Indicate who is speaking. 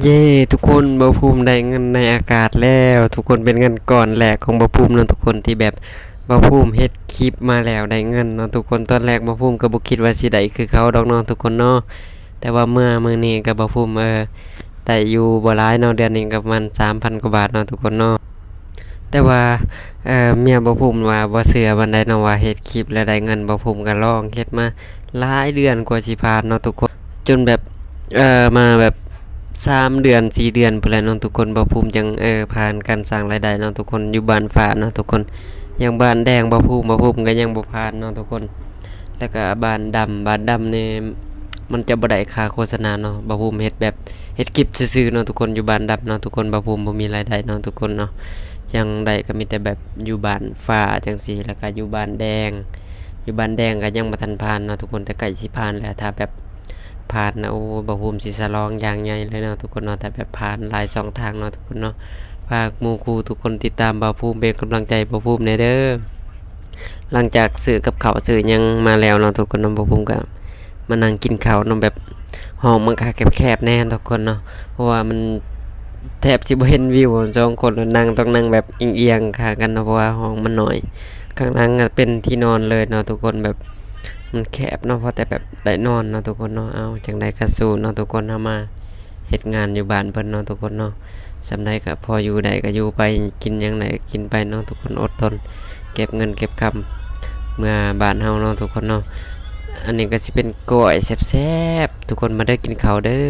Speaker 1: เย้ทุกคนบ่าวภูมิได้เงินในอากาศแล้วทุกคนเป็นเงินก้อนแรกของบ่าวภูมิเนาะทุกคนที่แบบบ่าวภูมิเฮ็ดคลิปมาแล้วได้เงินเนาะทุกคนตอนแรกบ่าวภูมิก็บ่คิดว่าสิได้คือเขาดอกเนาะทุกคนเนาะแต่ว่ามื้อนี้ก็บ่าวภูมิได้อยู่บ่หลายเนาะเดือนนี้ก็ประมาณ 3,000 กว่าบาทเนาะทุกคนเนาะแต่ว่าเมียบ่าวภูมิว่าบ่เชื่อปานใดเนาะว่าเฮ็ดคลิปแล้วได้เงินบ่าวภูมิก็ลองเฮ็ดมาหลายเดือนกว่าสิผ่านเนาะทุกคนจนแบบมาแบบ3 เดือน 4 เดือนพู้นแหละเนาะทุกคนบ่ภูมิจังผ่านการสร้างรายได้เนาะทุกคนอยู่บ้านฟ้าเนาะทุกคนอย่างบ้านแดงบ่ภูมิก็ยังบ่ผ่านเนาะทุกคนแล้วก็บ้านดำนี่มันจะบ่ได้ค่าโฆษณาเนาะบ่ภูมิเฮ็ดแบบเฮ็ดคลิปซื่อๆเนาะทุกคนอยู่บ้านดำเนาะทุกคนบ่ภูมิบ่มีรายได้เนาะทุกคนเนาะจังได้ก็มีแต่แบบอยู่บ้านฟ้าจังซี่แล้วก็อยู่บ้านแดงอยู่บ้านแดงก็ยังบ่ทันผ่านเนาะทุกคนแต่ใกล้สิผ่านแล้วถ้าแบบผ่านนะโอ้บ่ภูมิสิฉลองอย่างใหญ่เลยเนาะทุกคนเนาะแต่แบบผ่านหลายช่องทางเนาะทุกคนเนาะฝากหมู่คู่ทุกคนติดตามบ่าวภูมิเป็นกำลังใจบ่าวภูมิแหน่เด้อหลังจากซื้อกับข้าวซื้อหยังมาแล้วเนาะทุกคนเนาะบ่าวภูมิก็มานั่งกินข้าวเนาะแบบห้องมันก็แคบๆแน่ทุกคนเนาะเพราะว่ามันแทบสิบ่เห็นวิวสองคนนั่งต้องนั่งแบบเอียงๆข้างกันเนาะเพราะว่าห้องมันน้อยข้างหลังก็เป็นที่นอนเลยเนาะทุกคนแบบ มันแคบเนาะพอแต่แบบได้นอนเนาะทุกคนเนาะเอาจังได๋ก็สู้เนาะทุกคนเฮามาเฮ็ดงานอยู่บ้านเพิ่นเนาะทุกคนเนาะสำใดก็พออยู่ได้ก็อยู่ไปกินหยังได้ก็กินไปเนาะทุกคนอดทนเก็บเงินเก็บคำเมื่อบ้านเฮาเนาะทุกคนเนาะอันนี้ก็สิเป็นก้อยแซ่บๆทุกคนมาเด้อกินข้าวเด้อ